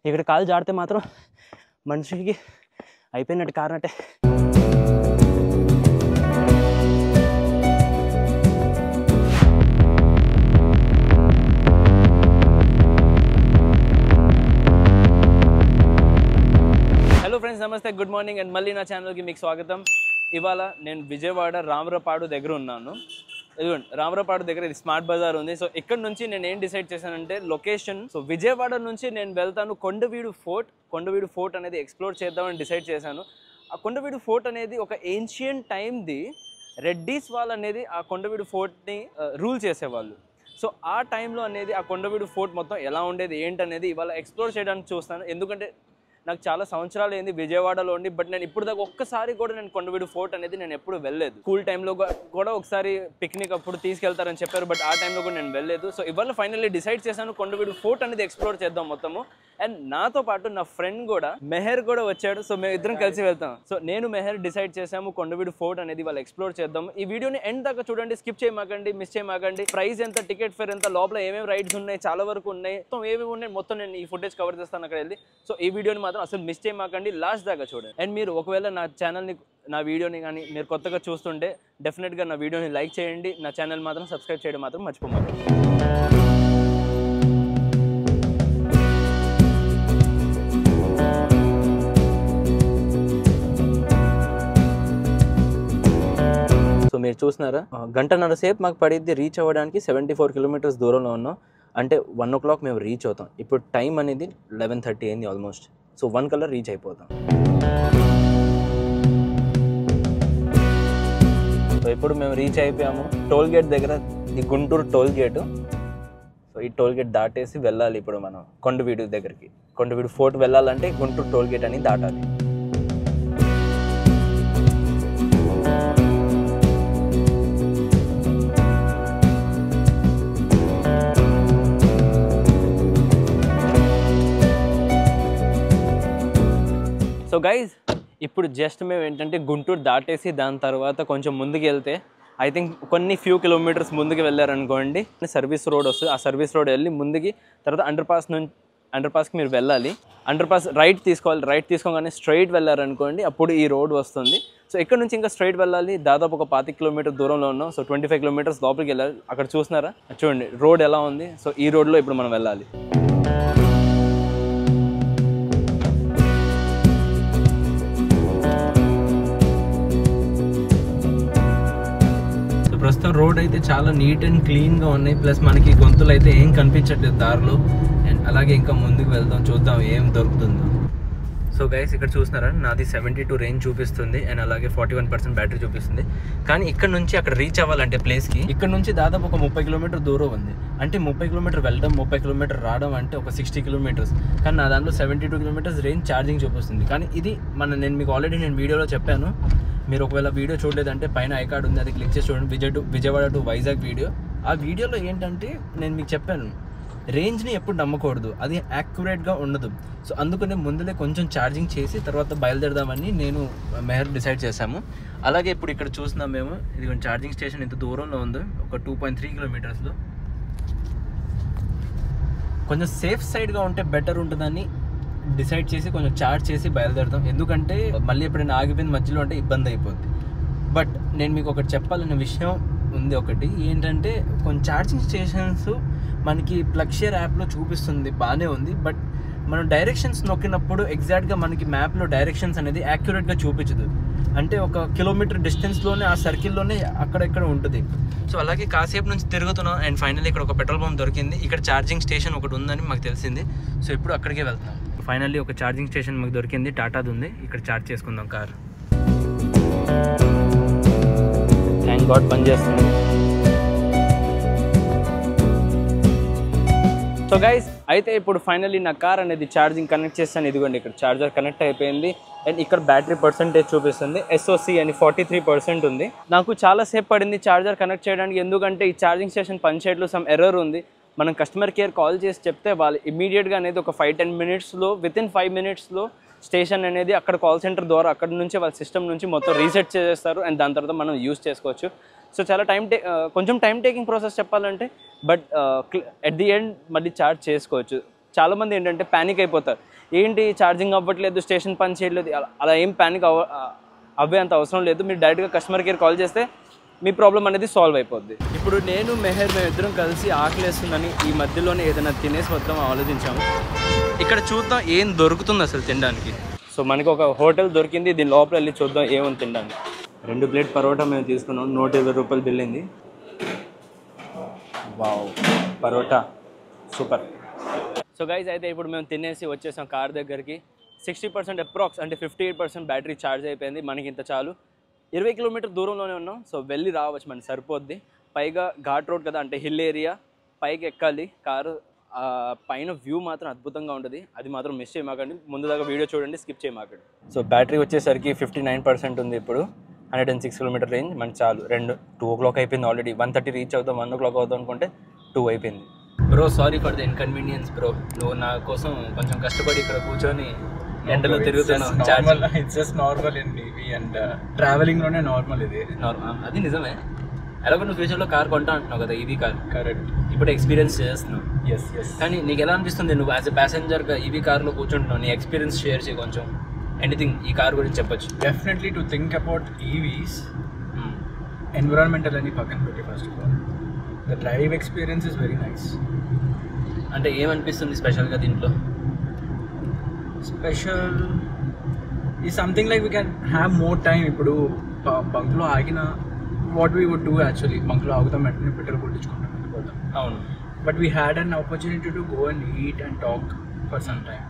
ఇక్కడ కాలు జాడితే మాత్రం మనిషికి అయిపోయినట్టు కారణటే. హలో ఫ్రెండ్స్, నమస్తే, గుడ్ మార్నింగ్ అండ్ మళ్ళీ నా ఛానల్కి మీకు స్వాగతం. ఇవాళ నేను విజయవాడ రామరపాడు దగ్గర ఉన్నాను. ఇదిగోండి, రామరపాడు దగ్గర ఇది స్మార్ట్ బజార్ ఉంది. సో ఇక్కడ నుంచి నేను ఏం డిసైడ్ చేశానంటే లొకేషన్, సో విజయవాడ నుంచి నేను వెళ్తాను కొండవీడు ఫోర్ట్ అనేది ఎక్స్ప్లోర్ చేద్దామని డిసైడ్ చేశాను. ఆ కొండవీడు ఫోర్ట్ అనేది ఒక ఏన్షియంట్ టైంది. రెడ్డీస్ వాళ్ళు అనేది ఆ కొండవీడు ఫోర్ట్ని రూల్ చేసేవాళ్ళు. సో ఆ టైంలో అనేది ఆ కొండవీడు ఫోర్ట్ మొత్తం ఎలా ఉండేది ఏంటనేది ఇవాళ ఎక్స్ప్లోర్ చేయడానికి చూస్తాను. ఎందుకంటే నాకు చాలా సంవత్సరాలు అయింది విజయవాడలో ఉండి, బట్ నేను ఇప్పుడు దాకా ఒక్కసారి కూడా నేను కొండవీడు ఫోర్ట్ అనేది నేను ఎప్పుడు వెళ్ళలేదు. స్కూల్ టైంలో కూడా ఒకసారి పిక్నిక్ అప్పుడు తీసుకెళ్తారని చెప్పారు, బట్ ఆ టైంలో కూడా నేను వెళ్ళలేదు. సో ఇవాళ ఫైనల్లీ డిసైడ్ చేశాను కొండవీడు ఫోర్ట్ అనేది ఎక్స్ప్లోర్ చేద్దాం మొత్తము. అండ్ నాతో పాటు నా ఫ్రెండ్ కూడా మెహర్ కూడా వచ్చాడు. సో మేము ఇద్దరం కలిసి వెళ్తాం. సో నేను మెహర్ డిసైడ్ చేసాము కొండవీడు ఫోర్ట్ అనేది వాళ్ళు ఎక్స్ప్లోర్ చేద్దాం. ఈ వీడియోని ఎండ్ దాకా చూడండి, స్కిప్ చేయమాకండి, మిస్ చేయమాకండి. ప్రైస్ ఎంత, టికెట్ ఫేర్ ఎంత, లోపల ఏమేమి రైడ్స్ ఉన్నాయి, చాలా వరకు ఉన్నాయి, మొత్తం ఏమేమి ఉన్నాయి మొత్తం నేను ఈ ఫుటేజ్ కవర్ చేస్తాను అక్కడ వెళ్ళి. సో ఈ వీడియోని మాత్రం అసలు మిస్ చేయమాకండి, లాస్ట్ దాకా చూడండి. అండ్ మీరు ఒకవేళ నా ఛానల్ని, నా వీడియోని కానీ మీరు కొత్తగా చూస్తుంటే డెఫినెట్గా నా వీడియోని లైక్ చేయండి, నా ఛానల్ మాత్రం సబ్స్క్రైబ్ చేయడం మాత్రం మర్చిపోమాకండి. సో మీరు చూస్తున్నారా, గంటన్నర సేపు మాకు పడిద్ది రీచ్ అవ్వడానికి. 74 కిలోమీటర్స్ దూరంలో ఉన్నాం. అంటే 1 o'clock మేము రీచ్ అవుతాం. ఇప్పుడు టైం అనేది 11:30 అయింది ఆల్మోస్ట్. సో 1 కల్లా రీచ్ అయిపోతాం. సో ఇప్పుడు మేము రీచ్ అయిపోయాము టోల్ గేట్ దగ్గర, ఈ గుంటూరు టోల్ గేటు. సో ఈ టోల్ గేట్ దాటేసి వెళ్ళాలి ఇప్పుడు మనం కొండవీడు దగ్గరికి. కొండవీడు ఫోర్ట్ వెళ్ళాలంటే గుంటూరు టోల్ గేట్ అని దాటాలి. సో గైజ్, ఇప్పుడు జస్ట్ మేము ఏంటంటే గుంటూరు దాటేసి దాని తర్వాత కొంచెం ముందుకు వెళ్తే ఐ థింక్ కొన్ని ఫ్యూ కిలోమీటర్స్ ముందుకు వెళ్ళారనుకోండి సర్వీస్ రోడ్ వస్తుంది. ఆ సర్వీస్ రోడ్ వెళ్ళి ముందుకి తర్వాత అండర్ పాస్కి మీరు వెళ్ళాలి. అండర్ పాస్ రైట్ తీసుకోవాలి. రైట్ తీసుకోగానే స్ట్రైట్ వెళ్ళారనుకోండి అప్పుడు ఈ రోడ్ వస్తుంది. సో ఇక్కడ నుంచి ఇంకా స్ట్రైట్ వెళ్ళాలి. దాదాపు ఒక 25 కిలోమీటర్ దూరంలో ఉన్నాం. సో 25 కిలోమీటర్స్ లోపలికి వెళ్ళాలి. అక్కడ చూస్తున్నారా, చూడండి రోడ్ ఎలా ఉంది. సో ఈ రోడ్లో ఇప్పుడు మనం వెళ్ళాలి. ప్రస్తుతం రోడ్ అయితే చాలా నీట్ అండ్ క్లీన్గా ఉన్నాయి. ప్లస్ మనకి గొంతులు అయితే ఏం కనిపించట్లేదు దారిలో. అండ్ అలాగే ఇంకా ముందుకు వెళ్దాం, చూద్దాం ఏం దొరుకుతుందో. సో గైస్, ఇక్కడ చూస్తున్నారా, నాది 72 రేంజ్ చూపిస్తుంది అండ్ అలాగే 41% బ్యాటరీ చూపిస్తుంది. కానీ ఇక్కడ నుంచి అక్కడ రీచ్ అవ్వాలంటే ప్లేస్కి ఇక్కడ నుంచి దాదాపు ఒక 30 కిలోమీటర్ దూరం ఉంది. అంటే 30 కిలోమీటర్ వెళ్ళడం, 30 కిలోమీటర్ రావడం అంటే ఒక 60 కిలోమీటర్స్. కానీ నా దాంట్లో 72 కిలోమీటర్స్ రేంజ్ ఛార్జింగ్ చూపిస్తుంది. కానీ ఇది నేను మీకు ఆల్రెడీ వీడియోలో చెప్పాను. మీరు ఒకవేళ వీడియో చూడలేదంటే పైన ఐ కార్డ్ ఉంది, అది క్లిక్ చేసి చూడండి. Vijayawada to Vizag video. ఆ వీడియోలో ఏంటంటే నేను మీకు చెప్పాను, రేంజ్ని ఎప్పుడు నమ్మకూడదు, అది యాక్యురేట్గా ఉండదు. సో అందుకనే ముందులే కొంచెం ఛార్జింగ్ చేసి తర్వాత బయలుదేరదామని నేను మెహర్ డిసైడ్ చేశాము. అలాగే ఇప్పుడు ఇక్కడ చూస్తున్నాం మేము, ఇది కొంచెం ఛార్జింగ్ స్టేషన్ ఎంత దూరంలో ఉందో, ఒక 2.3 కిలోమీటర్స్లో. కొంచెం సేఫ్ సైడ్గా ఉంటే బెటర్ ఉంటుందని డిసైడ్ చేసి కొంచెం చార్జ్ చేసి బయలుదేరుతాం. ఎందుకంటే మళ్ళీ ఎప్పుడైనా ఆగిపోయింది మధ్యలో అంటే ఇబ్బంది అయిపోద్ది. బట్ నేను మీకు ఒకటి చెప్పాలనే విషయం ఉంది. ఒకటి ఏంటంటే కొన్ని ఛార్జింగ్ స్టేషన్స్ మనకి ప్లగ్షేర్ యాప్లో చూపిస్తుంది, బాగానే ఉంది. బట్ మనం డైరెక్షన్స్ నొక్కినప్పుడు ఎగ్జాక్ట్గా మనకి మ్యాప్లో డైరెక్షన్స్ అనేది యాక్యురేట్గా చూపించదు. అంటే ఒక కిలోమీటర్ డిస్టెన్స్లోనే ఆ సర్కిల్లోనే అక్కడెక్కడ ఉంటుంది. సో అలాగే కాసేపు నుంచి తిరుగుతున్నాం అండ్ ఫైనల్లీ ఇక్కడ ఒక పెట్రోల్ పంప్ దొరికింది. ఇక్కడ ఛార్జింగ్ స్టేషన్ ఒకటి ఉందని మాకు తెలిసింది. సో ఇప్పుడు అక్కడికే వెళ్తున్నాం. ఫైనల్లీ ఒక ఛార్జింగ్ స్టేషన్ మాకు దొరికింది, టాటాది ఉంది. ఇక్కడ ఛార్జ్ చేసుకుందాం కార్. థ్యాంక్ గాడ్ పనిచేస్తుంది. సో గైస్, అయితే ఇప్పుడు ఫైనల్లీ నా కార్ అనేది ఛార్జింగ్ కనెక్ట్ చేస్తాను. ఇదిగోండి ఇక్కడ ఛార్జర్ కనెక్ట్ అయిపోయింది అండ్ ఇక్కడ బ్యాటరీ పర్సెంటేజ్ చూపిస్తుంది. SOC అని 43% ఉంది. నాకు చాలా సేపు పడింది ఛార్జర్ కనెక్ట్ చేయడానికి. ఎందుకంటే ఈ ఛార్జింగ్ స్టేషన్ పనిచేయట్లో సమ్ ఎర్రర్ ఉంది. మనం కస్టమర్ కేర్ కాల్ చేసి చెప్తే వాళ్ళు ఇమీడియట్గా అనేది ఒక 5-10 మినిట్స్లో, వితిన్ 5 మినిట్స్లో స్టేషన్ అనేది అక్కడ కాల్ సెంటర్ ద్వారా అక్కడ నుంచి వాళ్ళ సిస్టమ్ నుంచి మొత్తం రీసెట్ చేసేస్తారు అండ్ దాని తర్వాత మనం యూస్ చేసుకోవచ్చు. సో చాలా కొంచెం టైం టేకింగ్ ప్రాసెస్ చెప్పాలంటే, బట్ ఎట్ ది ఎండ్ మళ్ళీ ఛార్జ్ చేసుకోవచ్చు. చాలామంది ఏంటంటే ప్యానిక్ అయిపోతారు, ఏంటి ఛార్జింగ్ అవ్వట్లేదు, స్టేషన్ పని చేయట్లేదు, అలా ఏం ప్యానిక్ అవ్వే అంత అవసరం లేదు. మీరు డైరెక్ట్గా కస్టమర్ కేర్ కాల్ చేస్తే మీ ప్రాబ్లం అనేది సాల్వ్ అయిపోద్ది. ఇప్పుడు నేను మెహర్ మేమిద్దరం కలిసి ఆకలేస్తుందని ఈ మధ్యలోనే ఏదైనా తినేసి వద్దాం ఆలోచించాము. ఇక్కడ చూద్దాం ఏం దొరుకుతుంది అసలు తినడానికి. సో మనకి ఒక హోటల్ దొరికింది, దీని లోపల వెళ్ళి చూద్దాం ఏమని తినడానికి. 2 ప్లేట్ పరోటా మేము తీసుకున్నాం, 120 రూపాయలు బిల్ అయింది. Wow, parotta super. So guys అయితే ఇప్పుడు మేము తినేసి వచ్చేసాం కార్ దగ్గరికి. 60% అప్రాక్స్ అంటే 58% బ్యాటరీ ఛార్జ్ అయిపోయింది. మనకి ఇంత చాలు. 20 కిలోమీటర్ దూరంలోనే ఉన్నాం, సో వెళ్ళి రావచ్చు, మనకి సరిపోద్ది. పైగా ఘాట్ రోడ్ కదా, అంటే హిల్ ఏరియా, పైకి ఎక్కాలి కారు. పైన వ్యూ మాత్రం అద్భుతంగా ఉంటుంది, అది మాత్రం మిస్ చేయమాకండి. ముందు దాకా వీడియో చూడండి, స్కిప్ చేయమాకండి. సో బ్యాటరీ వచ్చేసరికి 59% ఉంది ఇప్పుడు. 106 కిలోమీటర్ రేంజ్ మనకి చాలు. 2 o'clock అయిపోయింది ఆల్రెడీ. 1:30 రీచ్ అవుతాం, 1 o'clock అవుతాం అనుకుంటే 2 అయిపోయింది. Bro sorry for the inconvenience bro, నువ్వు నా కోసం కొంచెం కష్టపడి ఇక్కడ కూర్చొని ఎండలో తిరుగుతున్నావు. It's just normal in TV and travelling లోనే నార్మల్ ఇది. అది నిజమే. ఎలాగో నువ్వు ఫ్యూచర్లో కార్ కొంటా అంటున్నావు కదా, ఈవీ కార్. కరెక్ట్. ఇప్పుడు ఎక్స్పీరియన్స్ చేస్తున్నావు. Yes yes. కానీ నీకు ఎలా అనిపిస్తుంది, నువ్వు యాజ్ ఎ ప్యాసెంజర్గా ఈవీ కార్లో కూర్చుంటున్నావు, నీ ఎక్స్పీరియన్స్ షేర్ చేయి కొంచెం. ఎనీథింగ్ ఈ కార్ గురించి చెప్పొచ్చు. Definitely to think about EVs, environmental అని పక్కన పెట్టి first of all the drive experience is very nice. అంటే ఏమనిపిస్తుంది స్పెషల్గా దీంట్లో? స్పెషల్ ఈ something like we can have more time. ఇప్పుడు బంక్లో ఆగిన what we would do actually, బంక్లో ఆగుతాం వెంటనే పెట్రోల్ కొట్టించుకుంటాం వెళ్ళిపోతాం. అవును. But we had an opportunity to go and eat and talk for some time.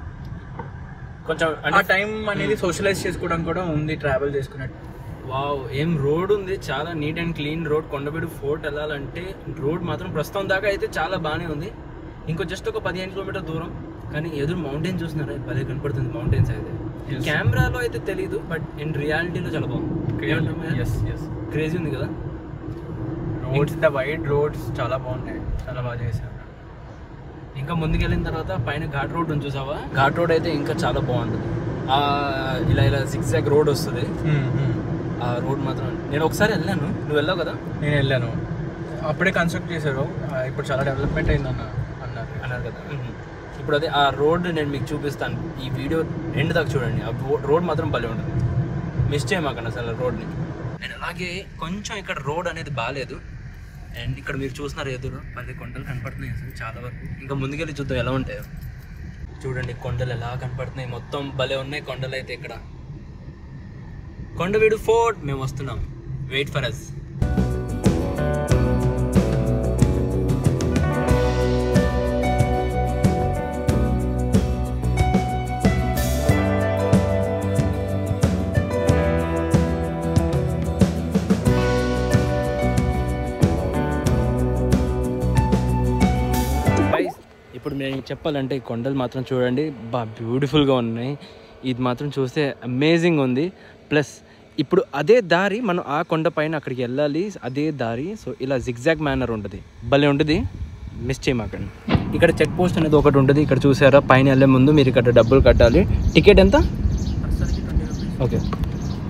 కొంచెం ఆ టైం అనేది సోషలైజ్ చేసుకోవడం కూడా ఉంది, ట్రావెల్ చేసుకున్నట్టు. వావ్, ఏం రోడ్ ఉంది, చాలా neat and clean road. Kondaveedu fort వెళ్ళాలంటే రోడ్ మాత్రం ప్రస్తుతం దాకా అయితే చాలా బాగానే ఉంది. ఇంకో జస్ట్ ఒక 15 కిలోమీటర్ దూరం, కానీ ఎదురు మౌంటైన్ చూస్తున్నారా, భలే కనపడుతుంది మౌంటైన్స్ అయితే. కెమెరాలో అయితే తెలీదు, బట్ ఇన్ రియాలిటీలో చాలా బాగుంది. క్రేజీ ఉంది కదా రోడ్స్, ద వైడ్ రోడ్స్ చాలా బాగున్నాయి, చాలా బాగా చేశారు. ఇంకా ముందుకెళ్ళిన తర్వాత పైన ఘాట్ రోడ్ ఉంది చూసావా, ఘాట్ రోడ్ అయితే ఇంకా చాలా బాగుంటుంది. ఇలా సిగ్జాగ్ రోడ్ వస్తుంది. ఆ రోడ్ మాత్రం నేను ఒకసారి వెళ్ళాను, నువ్వు వెళ్ళావు కదా? నేను వెళ్ళాను, అప్పుడే కన్స్ట్రక్ట్ చేశారు, ఇప్పుడు చాలా డెవలప్మెంట్ అయింది అన్నారు కదా. ఇప్పుడు అదే ఆ రోడ్ నేను మీకు చూపిస్తాను, ఈ వీడియో ఎండ్ దాకా చూడండి. ఆ రోడ్ మాత్రం భలే ఉంటుంది, మిస్ చేయమాకండి అసలు రోడ్ని. అండ్ అలాగే కొంచెం ఇక్కడ రోడ్ అనేది బాగాలేదు. అండ్ ఇక్కడ మీరు చూస్తున్నారు ఎదురు పల్లె కొండలు కనపడుతున్నాయి అసలు చాలా వరకు. ఇంకా ముందుకెళ్ళి చూద్దాం ఎలా ఉంటాయో. చూడండి కొండలు ఎలా కనపడుతున్నాయి, మొత్తం భలే ఉన్నాయి కొండలు అయితే. ఇక్కడ కొండవీడు ఫోర్ట్ మేము వస్తున్నాం, వెయిట్ ఫర్ అస్. ఇప్పుడు నేను చెప్పాలంటే ఈ కొండలు మాత్రం చూడండి, బ్యూటిఫుల్గా ఉన్నాయి. ఇది మాత్రం చూస్తే అమేజింగ్ ఉంది. ప్లస్ ఇప్పుడు అదే దారి మనం ఆ కొండ పైన అక్కడికి వెళ్ళాలి, అదే దారి. సో ఇలా జిగ్జాగ్ మేనర్ ఉంటుంది, భలే ఉంటుంది, మిస్ చేయమాకండి. ఇక్కడ చెక్ పోస్ట్ అనేది ఒకటి ఉంటుంది, ఇక్కడ చూసారా పైన వెళ్ళే ముందు మీరు ఇక్కడ డబ్బులు కట్టాలి. టికెట్ ఎంత? ఓకే,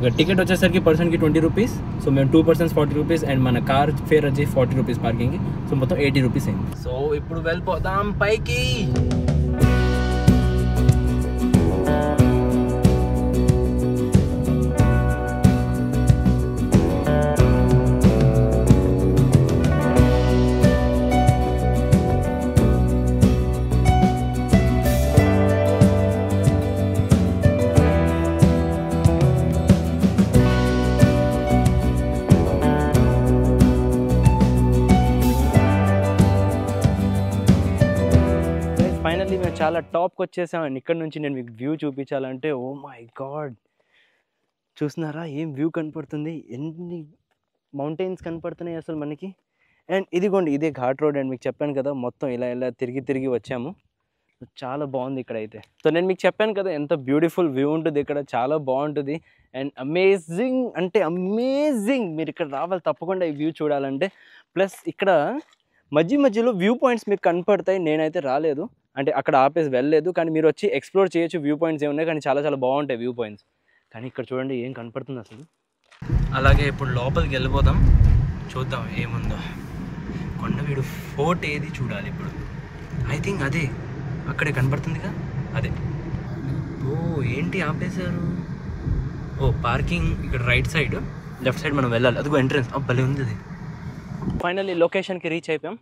ఇక టికెట్ వచ్చేసరికి పర్సన్కి 20 రూపీస్. సో మేము 2 persons 40 రూపీస్, అండ్ మన కార్ ఫేర్ వచ్చి 40 రూపీస్ పార్కింగ్కి. సో మొత్తం 80 రూపీస్ అయింది. సో ఇప్పుడు వెళ్ళిపోదాం పైకి. ఫైనల్లీ మేము చాలా టాప్కి వచ్చేసాం. అండ్ ఇక్కడ నుంచి నేను మీకు వ్యూ చూపించాలంటే, ఓ మై గాడ్, చూస్తున్నారా ఏం వ్యూ కనపడుతుంది, ఎన్ని మౌంటైన్స్ కనపడుతున్నాయి అసలు మనకి. అండ్ ఇదిగోండి ఇదే ఘాట్ రోడ్. అండ్ మీకు చెప్పాను కదా మొత్తం ఇలా తిరిగి వచ్చాము. చాలా బాగుంది ఇక్కడ అయితే. సో నేను మీకు చెప్పాను కదా ఎంత బ్యూటిఫుల్ వ్యూ ఉంటుంది ఇక్కడ, చాలా బాగుంటుంది. అండ్ అమేజింగ్ అంటే అమేజింగ్, మీరు ఇక్కడ రావాలి తప్పకుండా ఈ వ్యూ చూడాలంటే. ప్లస్ ఇక్కడ మధ్యలో వ్యూ పాయింట్స్ మీకు కనపడతాయి, నేనైతే రాలేదు. అంటే అక్కడ ఆపేసి వెళ్ళలేదు, కానీ మీరు వచ్చి ఎక్స్ప్లోర్ చేయొచ్చు. వ్యూ పాయింట్స్ ఏమున్నాయి, కానీ చాలా చాలా బాగుంటాయి వ్యూ పాయింట్స్. కానీ ఇక్కడ చూడండి ఏం కనపడుతుంది అసలు. అలాగే ఇప్పుడు లోపలికి వెళ్ళిపోదాం, చూద్దాం ఏముందో. కొండవీడు ఫోర్ట్ ఏది చూడాలి ఇప్పుడు. ఐ థింక్ అదే అక్కడే కనపడుతుందిగా, అదే. ఓ ఏంటి ఆపేశారు? ఓ పార్కింగ్ ఇక్కడ రైట్ సైడ్, లెఫ్ట్ సైడ్ మనం వెళ్ళాలి. అదిగో ఎంట్రన్స్. భలే ఉంది అది. ఫైనల్లీ లొకేషన్కి రీచ్ అయిపోయాం.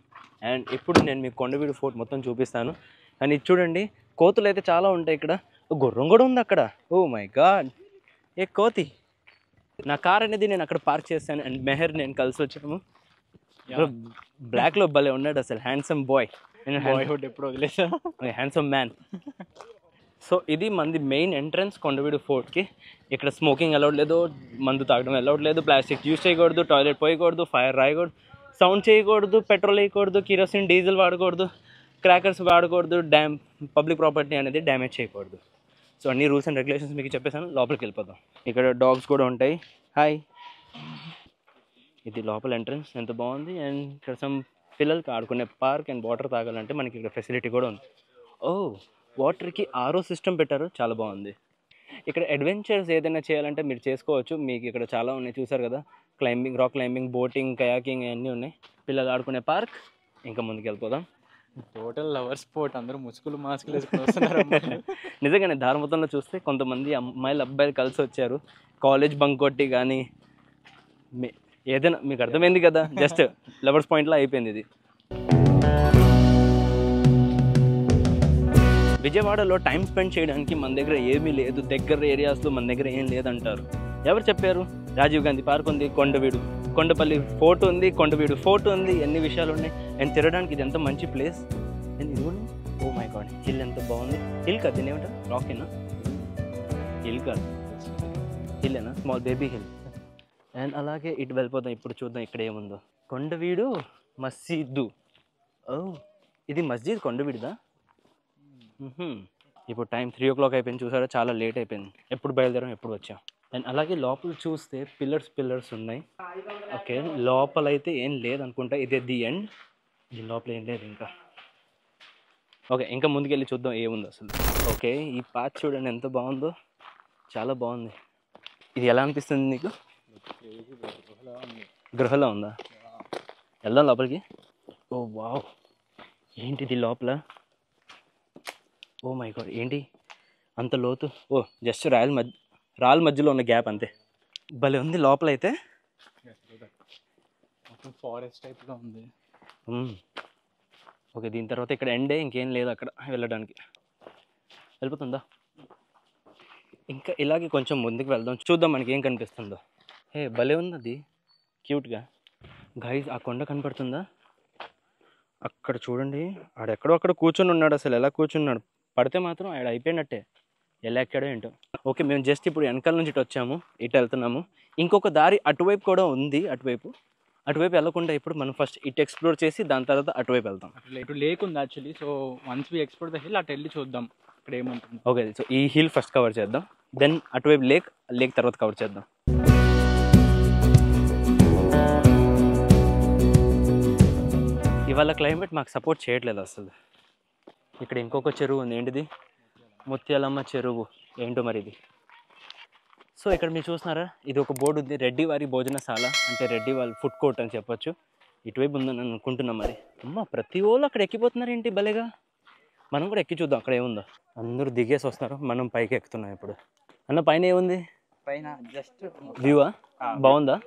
అండ్ ఇప్పుడు నేను మీకు కొండవీడు ఫోర్ట్ మొత్తం చూపిస్తాను. అండ్ ఇది చూడండి, కోతులు అయితే చాలా ఉంటాయి ఇక్కడ. గుర్రం కూడా ఉంది అక్కడ. ఓ మై గాడ్, ఏ కోతి. నా కార్ అనేది నేను అక్కడ పార్క్ చేస్తాను. అండ్ మెహర్ నేను కలిసి వచ్చాము. బ్లాక్లో భలే ఉన్నాడు అసలు, హ్యాండ్సమ్ బాయ్. బాయ్హుడ్ ఎప్పుడు వదిలేసా, హ్యాండ్సమ్ మ్యాన్. సో ఇది మంది మెయిన్ ఎంట్రన్స్ కొండవీడు ఫోర్ట్కి. ఇక్కడ స్మోకింగ్ అలౌడ్ లేదు, మందు తాగడం అలౌడ్ లేదు, ప్లాస్టిక్ యూజ్ చేయకూడదు, టాయిలెట్ పోయకూడదు, ఫైర్ రాయకూడదు, సౌండ్ చేయకూడదు, పెట్రోల్ వేయకూడదు, కిరోసిన్ డీజిల్ వాడకూడదు, క్రాకర్స్ వాడకూడదు, పబ్లిక్ ప్రాపర్టీ అనేది డ్యామేజ్ చేయకూడదు. సో అన్ని రూల్స్ అండ్ రెగ్యులేషన్స్ మీకు చెప్పేసాను. లోపలికి వెళ్ళిపోదాం. ఇక్కడ డాగ్స్ కూడా ఉంటాయి. హాయ్, ఇది లోపల ఎంట్రన్స్. ఎంత బాగుంది. అండ్ ఇక్కడ సమ్ పిల్లలకి ఆడుకునే పార్క్ అండ్ వాటర్ తాగాలంటే మనకి ఇక్కడ ఫెసిలిటీ కూడా ఉంది. ఓ వాటర్కి ఆరో సిస్టమ్ పెట్టారు, చాలా బాగుంది. ఇక్కడ అడ్వెంచర్స్ ఏదైనా చేయాలంటే మీరు చేసుకోవచ్చు. మీకు ఇక్కడ చాలా ఉన్నాయి, చూసారు కదా. Climbing, rock climbing, boating, kayaking అన్నీ ఉన్నాయి. పిల్లలు ఆడుకునే పార్క్. ఇంకా ముందుకు వెళ్ళిపోదాం. Total lover sport. అందరూ ముసుగులు మాస్కులు వేసుకుని వస్తున్నారు. నిజంగానే దారిమొత్తంలో చూస్తే కొంతమంది అమ్మాయిలు అబ్బాయిలు కలిసి వచ్చారు, కాలేజ్ బంక్ కొట్టి. కానీ ఏదైనా మీకు అర్థమైంది కదా, జస్ట్ లవర్స్ పాయింట్లో అయిపోయింది ఇది. విజయవాడలో టైం స్పెండ్ చేయడానికి మన దగ్గర ఏమీ లేదు, దగ్గర ఏరియాస్లో మన దగ్గర ఏం లేదంటారు. ఎవరు చెప్పారు? రాజీవ్ గాంధీ పార్క్ ఉంది, కొండవీడు, కొండపల్లి ఫోర్ట్ ఉంది, కొండవీడు ఫోర్ట్ ఉంది, ఎన్ని విషయాలు ఉన్నాయి. అండ్ తిరగడానికి ఇది ఎంత మంచి ప్లేస్. అండ్ ఇది కూడా, ఓ మై గాడ్, హిల్ ఎంత బాగుంది. హిల్ కాదు, దీని ఏమంటారు? రాకేనా? హిల్ కాదు, హిల్లేనా? Small baby hill. అండ్ అలాగే ఇటు వెళ్ళిపోదాం. ఇప్పుడు చూద్దాం ఇక్కడ ఏముందో. కొండవీడు మసీదు. ఓ ఇది మస్జిద్ కొండవీడుదా? ఇప్పుడు టైం 3 o'clock అయిపోయింది. చూసారా, చాలా లేట్ అయిపోయింది. ఎప్పుడు బయలుదేరాం, ఎప్పుడు వచ్చాం. అండ్ అలాగే లోపల చూస్తే పిల్లర్స్ ఉన్నాయి. ఓకే, లోపల అయితే ఏం లేదనుకుంటా. ఇదే ది ఎండ్. దీని లోపల ఏం లేదు ఇంకా. ఓకే, ఇంకా ముందుకెళ్ళి చూద్దాం ఏముందో అసలు. ఓకే, ఈ పాత్ చూడండి ఎంత బాగుందో, చాలా బాగుంది. ఇది ఎలా అనిపిస్తుంది నీకు? గృహలో ఉందా? వెళ్దాం లోపలికి. ఓ వావ్, ఏంటిది లోపల? ఓ మై గాడ్, ఏంటి అంత లోతు? ఓ జస్ట్ రాళ్ళ మధ్యలో ఉన్న గ్యాప్ అంతే. భలే ఉంది లోపల అయితే. ఫారెస్ట్ టైప్లో ఉంది. ఓకే, దీని తర్వాత ఇక్కడ ఎండే, ఇంకేం లేదు అక్కడ వెళ్ళడానికి. వెళ్ళిపోతుందా? ఇంకా ఇలాగే కొంచెం ముందుకు వెళ్దాం, చూద్దాం మనకి ఏం కనిపిస్తుందో. హే భలే ఉంది అది, క్యూట్గా. గైస్ ఆ కొండ కనపడుతుందా? అక్కడ చూడండి, ఆడెక్కడో అక్కడ కూర్చొని ఉన్నాడు. అసలు ఎలా కూర్చున్నాడు? పడితే మాత్రం ఆడ అయిపోయినట్టే. ఎలా ఎక్కడో ఏంటో. ఓకే, మేము జస్ట్ ఇప్పుడు వెనకాల నుంచి ఇటు వచ్చాము, ఇటు వెళ్తున్నాము. ఇంకొక దారి అటువైపు కూడా ఉంది. అటువైపు వెళ్ళకుండా ఇప్పుడు మనం ఫస్ట్ ఇటు ఎక్స్ప్లోర్ చేసి దాని తర్వాత అటువైపు వెళ్తాం. ఇటు లేక్ ఉంది actually. So once we explore the hill, అటు వెళ్ళి చూద్దాం ఇక్కడ ఏముంటుంది. ఓకే, సో ఈ హిల్ ఫస్ట్ కవర్ చేద్దాం, దెన్ అటువైపు లేక్ తర్వాత కవర్ చేద్దాం. ఇవాళ క్లైమేట్ మాకు సపోర్ట్ చేయట్లేదు అసలు. ఇక్కడ ఇంకొక చెరువు ఉంది. ఏంటిది? ముత్యాలమ్మ చెరువు. ఏంటో మరి ఇది. సో ఇక్కడ మీరు చూస్తున్నారా, ఇది ఒక బోర్డు ఉంది, రెడ్డి వారి భోజనశాల, అంటే రెడ్డి వాళ్ళ ఫుడ్ కోర్ట్ అని చెప్పొచ్చు. ఇటువైపు ఉందని అనుకుంటున్నాం. మరి అమ్మ, ప్రతి వాళ్ళు అక్కడ ఎక్కిపోతున్నారు ఏంటి భలేగా. మనం కూడా ఎక్కి చూద్దాం అక్కడ ఏముందో. అందరూ దిగేసి వస్తున్నారు, మనం పైకి ఎక్కుతున్నాం ఇప్పుడు. అన్న పైన ఏముంది? పైన జస్ట్ వ్యూవా? బాగుందా?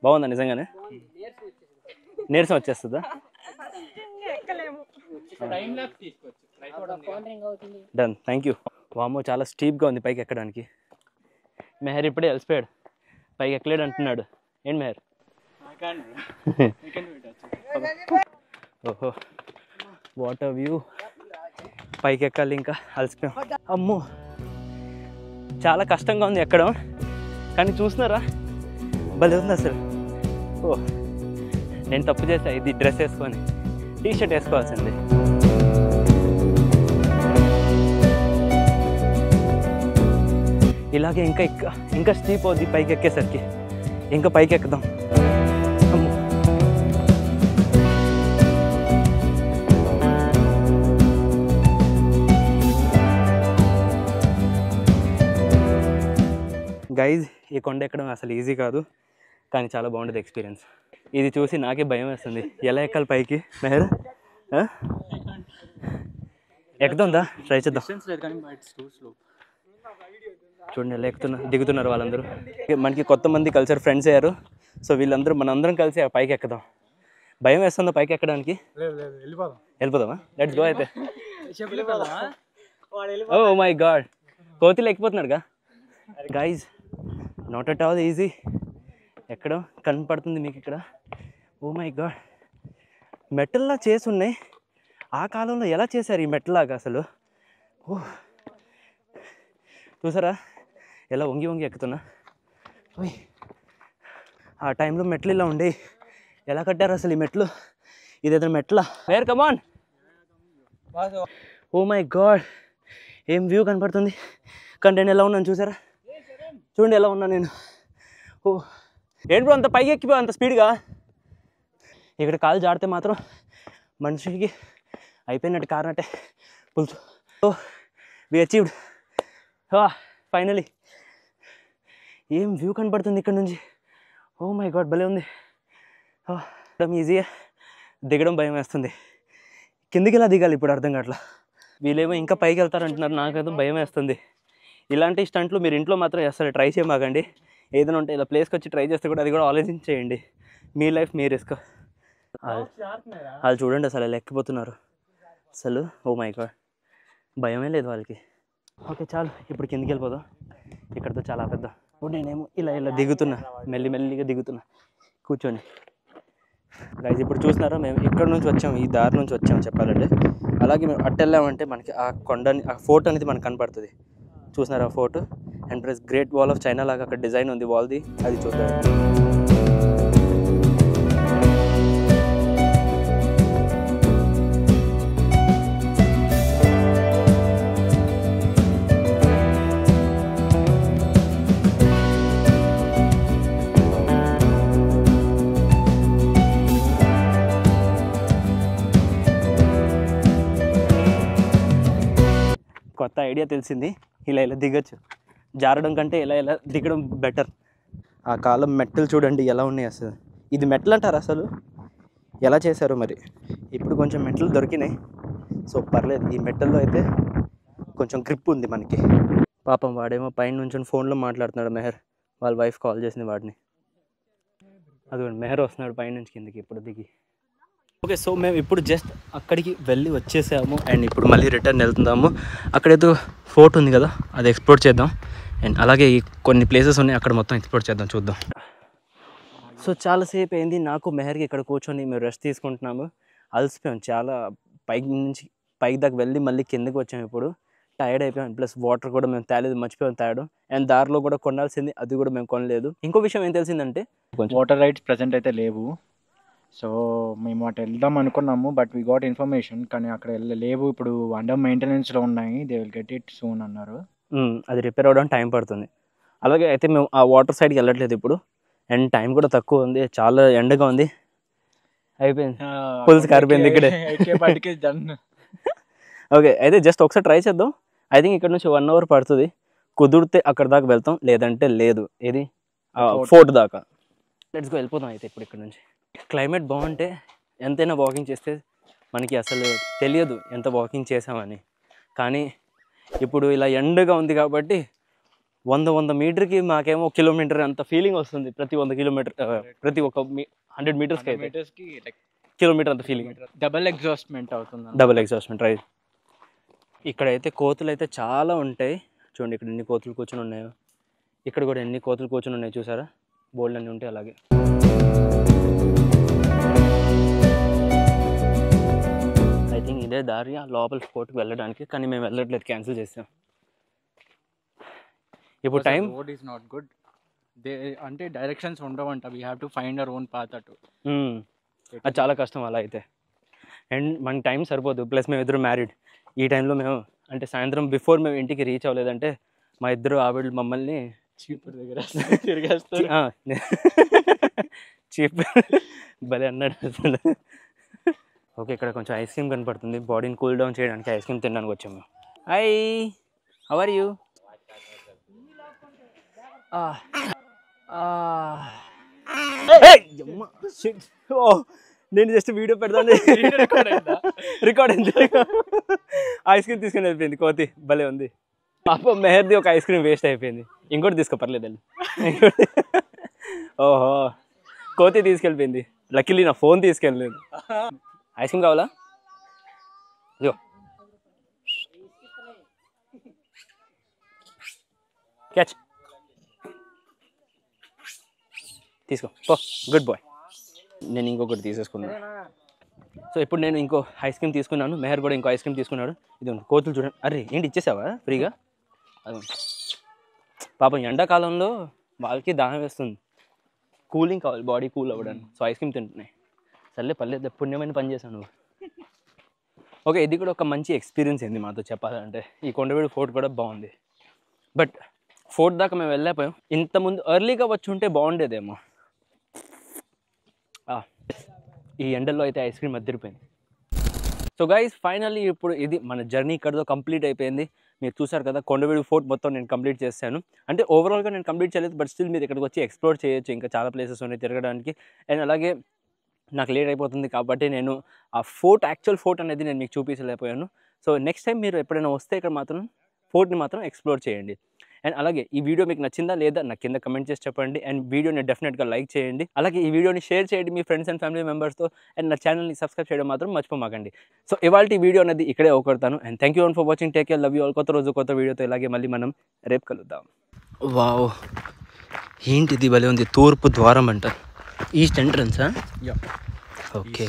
బాగుందా నిజంగానే? నీరసం వచ్చేస్తుందా? Done, thank you. వామో, చాలా స్టీప్గా ఉంది పైకి ఎక్కడానికి. మెహర్ ఇప్పుడే అలసిపోయాడు, పైకి ఎక్కలేడు అంటున్నాడు. ఏంటి మెహర్? ఓహో, వాటర్ వ్యూ. పైకి ఎక్కాలి, ఇంకా అలసిపోయాం. అమ్మో, చాలా కష్టంగా ఉంది ఎక్కడం. కానీ చూస్తున్నారా, భలే ఉంది అసలు. ఓ, నేను తప్పు చేసా. ఇది డ్రెస్ వేసుకొని టీషర్ట్ వేసుకోవాల్సింది. ఇలాగే ఇంకా స్టీప్ అవుద్ది పైకి ఎక్కేసరికి. ఇంకా పైకి ఎక్కుదాం. గైజ్ ఈ కొండ ఎక్కడం అసలు ఈజీ కాదు, కానీ చాలా బాగుంటుంది ఎక్స్పీరియన్స్. ఇది చూసి నాకే భయం వేస్తుంది, ఎలా ఎక్కాలి పైకి మెహర్? ఎక్కుతుందా? ట్రై చేద్దాం. చూడండి ఎలా దిగుతున్నారు వాళ్ళందరూ. మనకి కొంతమంది కలిసారు, ఫ్రెండ్స్ అయ్యారు. సో వీళ్ళందరూ మనందరం కలిసి ఆ పైకి ఎక్కుదాం. భయం వేస్తుందా పైకి ఎక్కడానికి? వెళ్ళిపోదామా? లెట్స్ గో అయితే. ఓ మై గాడ్, కోతిలు ఎక్కిపోతున్నారుగా guys. Not at all easy. ఎక్కడో కనపడుతుంది మీకు ఇక్కడ. ఓ మై గాడ్, మెటల్లా చేసి ఉన్నాయి. ఆ కాలంలో ఎలా చేశారు ఈ మెటల్లాగా అసలు? ఓ చూసారా ఎలా వంగి వంగి ఎక్కుతున్నా. ఓయ్, ఆ టైంలో మెట్లు ఇలా ఉండే. ఎలా కట్టారు అసలు ఈ మెట్లు? ఇదేదో మెట్ల. వేర్ కమాన్. ఓ మై గాడ్, ఏం వ్యూ కనపడుతుంది. కానీ నేను ఎలా ఉన్నాను చూసారా? చూడండి ఎలా ఉన్నా నేను. ఓ ఏంటి బ్రో అంత పైకి ఎక్కిపో అంత స్పీడ్గా? ఇక్కడ కాలు జాడితే మాత్రం మనిషికి అయిపోయినట్టు కారణట్టే పులుసు. ఓ వి అచీవ్డ్ ఫైనలీ. ఏం వ్యూ కనపడుతుంది ఇక్కడ నుంచి. ఓ మై గాడ్, భలే ఉంది. ఈజీగా దిగడం భయం వేస్తుంది. కిందికి ఇలా దిగాలి ఇప్పుడు అర్థం కావట్లా. వీళ్ళేమో ఇంకా పైకి వెళ్తారంటున్నారు, నాకైతే భయం వేస్తుంది. ఇలాంటి స్టంట్లు మీరు ఇంట్లో మాత్రం చేస్తారు, ట్రై చేయమాకండి. ఏదైనా ఉంటే ఇలా ప్లేస్కి వచ్చి ట్రై చేస్తే కూడా అది కూడా ఆలోచించేయండి. మీ లైఫ్ మీ రిస్క్. వాళ్ళు చూడండి అసలు ఎలా ఎక్కిపోతున్నారు అసలు. ఓ మై గాడ్, భయమే లేదు వాళ్ళకి. ఓకే చాలు, ఇప్పుడు కిందికి వెళ్ళిపోదాం. ఇక్కడితో చాలా పెద్ద. ఇప్పుడు నేనేమో ఇలా ఇలా దిగుతున్నా, మెల్లిమెల్లిగా దిగుతున్నా కూర్చొని. గైజ్ ఇప్పుడు చూస్తున్నారా, మేము ఇక్కడ నుంచి వచ్చాము, ఈ దారి నుంచి వచ్చాము చెప్పాలంటే. అలాగే మేము అట్టు వెళ్ళామంటే మనకి ఆ కొండని, ఆ ఫోర్ట్ అనేది మనకు కనపడుతుంది. చూస్తున్నారా ఆ fort? And plus great wall of China లాగా అక్కడ డిజైన్ ఉంది వాల్ది, అది చూద్దాం. కొత్త ఐడియా తెలిసింది, ఇలా ఇలా దిగచ్చు. జారడం కంటే ఇలా ఇలా దిగడం బెటర్. ఆ కాలం మెట్టలు చూడండి ఎలా ఉన్నాయి అసలు. ఇది మెట్టలు అంటారు అసలు, ఎలా చేశారు మరి. ఇప్పుడు కొంచెం మెట్టలు దొరికినాయి, సో పర్లేదు. ఈ మెట్టల్లో అయితే కొంచెం గ్రిప్ ఉంది మనకి. పాపం వాడేమో పైన నుంచి ఫోన్లో మాట్లాడుతున్నాడు మెహర్. వాళ్ళ వైఫ్ కాల్ చేసింది వాడిని. అదిగోండి మెహర్ వస్తున్నాడు పైనుంచి కిందకి ఇప్పుడు దిగి. ఓకే, సో మేము ఇప్పుడు జస్ట్ అక్కడికి వెళ్ళి వచ్చేసాము. అండ్ ఇప్పుడు మళ్ళీ రిటర్న్ వెళ్తున్నాము. అక్కడేదో ఫోర్ట్ ఉంది కదా, అది ఎక్స్ప్లోర్ చేద్దాం. అండ్ అలాగే ఈ కొన్ని ప్లేసెస్ ఉన్నాయి, అక్కడ మొత్తం ఎక్స్ప్లోర్ చేద్దాం, చూద్దాం. సో చాలాసేపు అయింది నాకు మెహర్కి ఇక్కడ కూర్చొని మేము రెస్ట్ తీసుకుంటున్నాము. అలసిపోయాం చాలా, పైకి నుంచి పైకి దాకా వెళ్ళి మళ్ళీ కిందకి వచ్చాము. ఇప్పుడు టైర్డ్ అయిపోయాం. ప్లస్ వాటర్ కూడా మేము తేలేదు, మర్చిపోయాం తేయడం. అండ్ దారిలో కూడా కొనాల్సింది, అది కూడా మేము కొనలేదు. ఇంకో విషయం ఏం తెలిసిందంటే, వాటర్ రైడ్స్ ప్రజెంట్ అయితే లేవు. సో మేము అటు వెళ్దాం అనుకున్నాము, బట్ వీ గాట్ ఇన్ఫర్మేషన్, కానీ అక్కడ లేవు. ఇప్పుడు అండర్ మెయింటెనెన్స్లో ఉన్నాయి, they will get it soon అన్నారు. అది రిపేర్ అవ్వడానికి టైం పడుతుంది. అలాగే అయితే మేము ఆ వాటర్ సైడ్కి వెళ్ళట్లేదు ఇప్పుడు. అండ్ టైం కూడా తక్కువ ఉంది, చాలా ఎండగా ఉంది. అయిపోయింది, పులుసు కారిపోయింది ఇక్కడే. ఓకే, అయితే జస్ట్ ఒకసారి ట్రై చేద్దాం. ఐ థింక్ ఇక్కడ నుంచి 1 అవర్ పడుతుంది. కుదిరితే అక్కడ దాకా వెళ్తాం, లేదంటే లేదు. ఇది ఫోర్ట్ దాకా. లెట్స్ గో, వెళ్ళిపోతాం అయితే ఇప్పుడు ఇక్కడ నుంచి. క్లైమేట్ బాగుంటే ఎంతైనా వాకింగ్ చేస్తే మనకి అసలు తెలియదు ఎంత వాకింగ్ చేసామని. కానీ ఇప్పుడు ఇలా ఎండగా ఉంది కాబట్టి 100 మీటర్కి మాకేమో 1 కిలోమీటర్ అంత ఫీలింగ్ వస్తుంది. ప్రతి 100 కిలోమీటర్, ప్రతి ఒక 100 మీటర్స్కి అయితే కిలోమీటర్ అంత ఫీలింగ్. డబుల్ ఎగ్జాస్ట్మెంట్ అవుతుంది. Double exhaustment, right. ఇక్కడైతే కోతులు అయితే చాలా ఉంటాయి. చూడండి ఇక్కడ ఎన్ని కోతులు కూర్చొని ఉన్నాయో. ఇక్కడ కూడా ఎన్ని కోతులు కూర్చొని ఉన్నాయి చూసారా, బోల్డ్ అన్నీ ఉంటాయి. అలాగే ఐ థింక్ ఇదే దారి లోపల ఫోర్ట్కి వెళ్ళడానికి, కానీ మేము వెళ్ళట్లేదు, క్యాన్సిల్ చేసాం. ఇప్పుడు time road is not good. అంటే డైరెక్షన్స్ ఉండవంట, we have to find our own path అటు. అది చాలా కష్టం అలా అయితే. అండ్ మనకి టైం సరిపోదు. ప్లస్ మేము ఇద్దరు మ్యారీడ్. ఈ టైంలో మేము అంటే సాయంత్రం బిఫోర్ మేము ఇంటికి రీచ్ అవ్వలేదంటే మా ఇద్దరు ఆవిడ మమ్మల్ని చీపర్ దగ్గర తిరిగేస్తారు. చీప్ భలే అన్నాడు అసలు. ఓకే, ఇక్కడ కొంచెం ఐస్ క్రీమ్ కనపడుతుంది. బాడీని కూల్ డౌన్ చేయడానికి ఐస్ క్రీమ్ తినడానికి వచ్చాము. Hi, how are you? నేను జస్ట్ వీడియో పెడతాను, రికార్డ్ అయింది. ఐస్ క్రీమ్ తీసుకుని వెళ్ళిపోయింది కోతి, భలే ఉంది. పాప మెహర్ది ఒక ఐస్ క్రీమ్ వేస్ట్ అయిపోయింది, ఇంకోటి తీసుకో పర్లేదు. ఓహో, కోతి తీసుకెళ్ళిపోయింది. లక్కీలీ నా ఫోన్ తీసుకెళ్ళలేదు. ఐస్ క్రీమ్ కావాలా? ఇదిగో క్యాచ్, తీసుకో పో, గుడ్ బాయ్. నేను ఇంకొకటి తీసేసుకున్నాను. సో ఇప్పుడు నేను ఇంకో ఐస్ క్రీమ్ తీసుకున్నాను, మెహర్ కూడా ఇంకో ఐస్ క్రీమ్ తీసుకున్నాడు. ఇది కోతులు చూడండి. అరే ఏంటి ఇచ్చేసావా ఫ్రీగా? అది పాపం ఎండాకాలంలో వాళ్ళకి దాహం వేస్తుంది, కూలింగ్ కావాలి, బాడీ కూల్ అవ్వడానికి. సో ఐస్ క్రీమ్ తింటున్నాయి. సర్లే పర్లేదు, పుణ్యమైన పని చేశాను. ఓకే, ఇది కూడా ఒక మంచి ఎక్స్పీరియన్స్ అయింది మాతో చెప్పాలంటే. ఈ కొండవీడు ఫోర్ట్ కూడా బాగుంది. బట్ ఫోర్ట్ దాకా మేము వెళ్ళకపోయాం. ఇంతకుముందు ఎర్లీగా వచ్చి ఉంటే బాగుండేదేమో. ఈ ఎండల్లో అయితే ఐస్ క్రీమ్ అద్దరిపోయింది. సో గైస్, ఫైనల్లీ ఇప్పుడు ఇది మన జర్నీ ఇక్కడతో కంప్లీట్ అయిపోయింది. మీరు చూసారు కదా, కొండవీడు ఫోర్ట్ మొత్తం నేను కంప్లీట్ చేశాను. అంటే ఓవరాల్గా నేను కంప్లీట్ చేయలేదు, బట్ స్టిల్ మీరు ఇక్కడికి వచ్చి ఎక్స్ప్లోర్ చేయొచ్చు. ఇంకా చాలా ప్లేసెస్ ఉన్నాయి తిరగడానికి. అండ్ అలాగే నాకు లేట్ అయిపోతుంది కాబట్టి నేను ఆ ఫోర్ట్, యాక్చువల్ ఫోర్ట్ అనేది నేను మీకు చూపించలేకపోయాను. సో నెక్స్ట్ టైం మీరు ఎప్పుడైనా వస్తే ఇక్కడ మాత్రం ఫోర్ట్ని మాత్రం ఎక్స్ప్లోర్ చేయండి. అండ్ అలాగే ఈ వీడియో మీకు నచ్చిందా లేదా నాకు కింద కమెంట్ చేసి చెప్పండి. అండ్ వీడియోని డెఫినెట్గా లైక్ చేయండి. అలాగే ఈ వీడియోని షేర్ చేయండి మీ ఫ్రెండ్స్ అండ్ ఫ్యామిలీ మెంబర్స్తో. అండ్ నా ఛానల్ని సబ్స్క్రైబ్ చేయడం మాత్రం మర్చిపోమాకండి. సో ఇవాళ వీడియో అనేది ఇక్కడే అవకొడతాను. And thank you for watching. Take care, love you all. కొత్త రోజు కొత్త వీడియోతో ఇలాగే మళ్ళీ మనం రేపు కలుద్దాం. వావ్, ఏంటిది భలే ఉంది. తూర్పు ద్వారం అంట. ఈస్ట్ ఎంట్రన్సా? ఓకే.